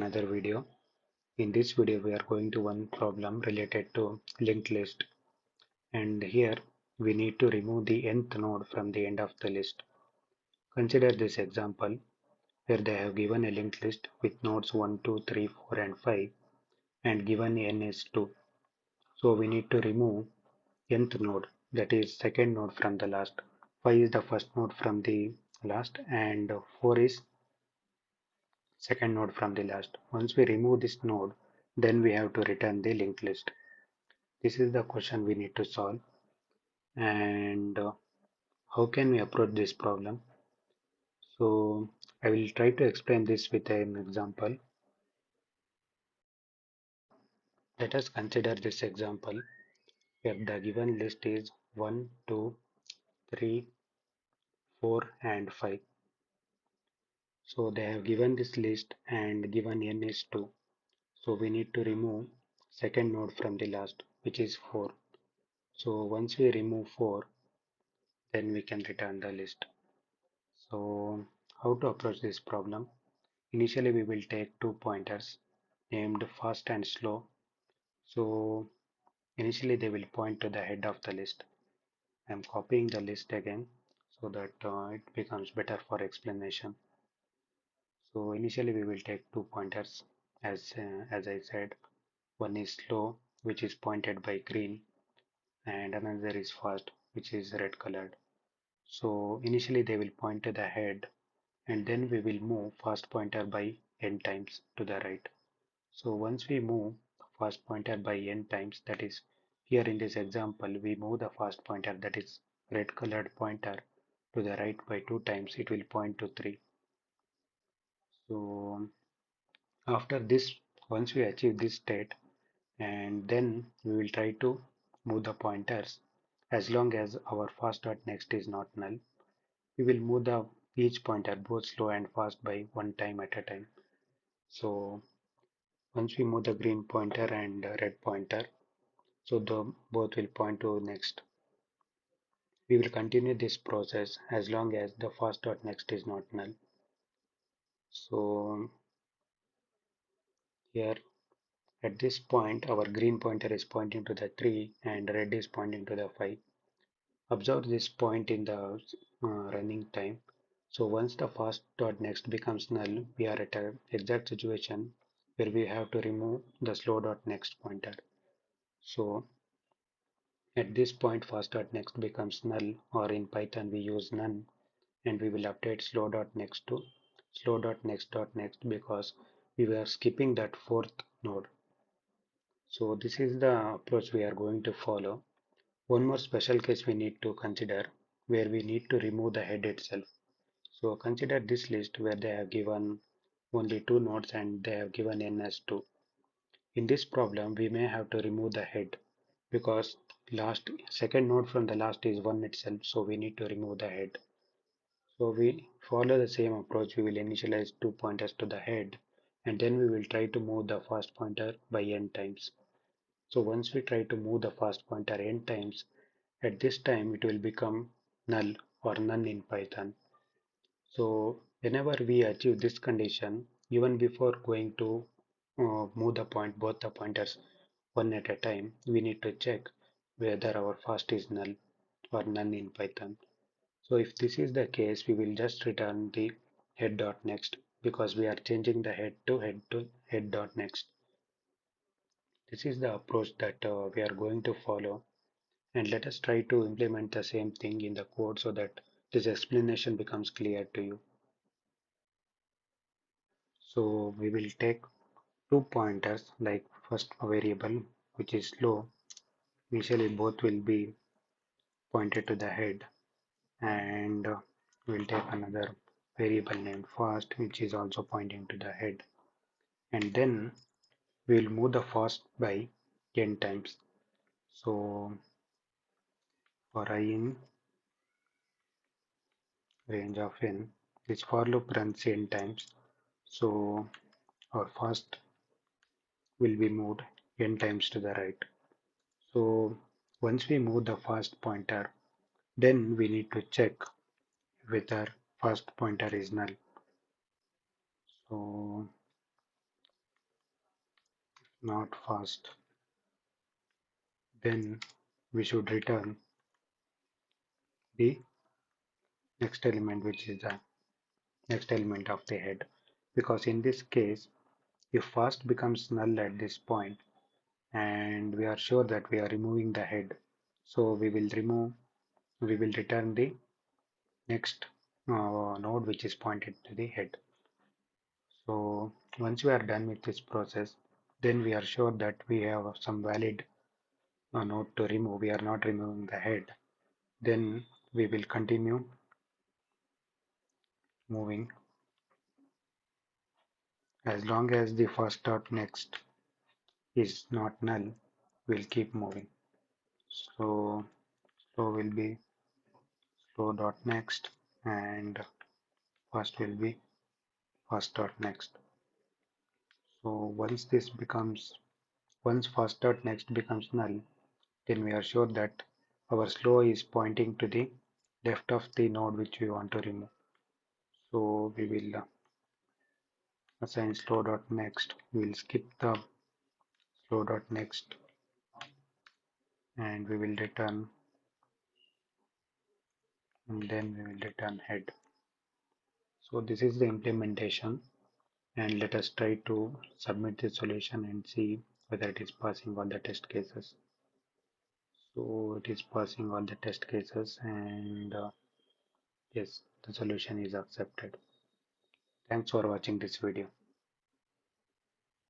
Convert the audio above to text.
another video. In this video, we are going to one problem related to linked list. And here we need to remove the nth node from the end of the list. Consider this example where they have given a linked list with nodes 1, 2, 3, 4, and 5 and given n is 2. So we need to remove nth node, that is second node from the last. 5 is the first node from the last and 4 is second node from the last. Once we remove this node, then we have to return the linked list. This is the question we need to solve. And how can we approach this problem? So I will try to explain this with an example. Let us consider this example where the given list is 1, 2, 3, 4 and 5. So they have given this list and given n is 2. So we need to remove second node from the last, which is 4. So once we remove 4, then we can return the list. So how to approach this problem? Initially we will take two pointers named fast and slow. So initially they will point to the head of the list. I am copying the list again so that it becomes better for explanation. So initially we will take two pointers as I said. One is slow, which is pointed by green, and another is fast, which is red colored. So initially they will point to the head, and then we will move fast pointer by n times to the right. So once we move fast pointer by n times, that is here in this example we move the fast pointer, that is red colored pointer, to the right by 2 times, it will point to 3. So after this, once we achieve this state, and then we will try to move the pointers as long as our fast dot next is not null. We will move the each pointer both slow and fast by one time at a time. So once we move the green pointer and red pointer, so the both will point to next. We will continue this process as long as the first dot next is not null. So here at this point our green pointer is pointing to the 3 and red is pointing to the 5. Observe this point in the running time. So once the first dot next becomes null, we are at an exact situation where we have to remove the slow dot next pointer. So at this point first dot next becomes null, or in Python we use none, and we will update slow dot next to slow dot next because we were skipping that fourth node. So this is the approach we are going to follow. One more special case we need to consider where we need to remove the head itself. So consider this list where they have given only two nodes and they have given n as 2. In this problem we may have to remove the head because last second node from the last is 1 itself, so we need to remove the head. So we follow the same approach. We will initialize two pointers to the head and then we will try to move the fast pointer by n times. So once we try to move the fast pointer n times, at this time it will become null or none in Python. So whenever we achieve this condition, even before going to move both the pointers one at a time, we need to check whether our fast is null or none in Python. So if this is the case, we will just return the head dot next because we are changing the head to head dot next. This is the approach that we are going to follow, and let us try to implement the same thing in the code so that this explanation becomes clear to you. So we will take two pointers, like first variable which is slow. Initially both will be pointed to the head, and we'll take another variable named fast which is also pointing to the head, and then we will move the fast by n times. So for I in range of n, this for loop runs n times, so our fast will be moved n times to the right. So once we move the fast pointer, then we need to check whether fast pointer is null. So not fast, then we should return the next element, which is the next element of the head, because in this case, if fast becomes null at this point and we are sure that we are removing the head, so we will return the next node which is pointed to the head. So once we are done with this process, then we are sure that we have some valid node to remove. We are not removing the head. Then we will continue moving as long as the first dot next is not null. We'll keep moving. So slow will be slow dot next, and first will be first dot next. So once first dot next becomes null, then we are sure that our slow is pointing to the left of the node which we want to remove. So we will assign slow dot next. We will skip the slow dot next and we will return, and then we will return head. So this is the implementation, and let us try to submit the solution and see whether it is passing all the test cases. So it is passing all the test cases, and yes, the solution is accepted. Thanks for watching this video.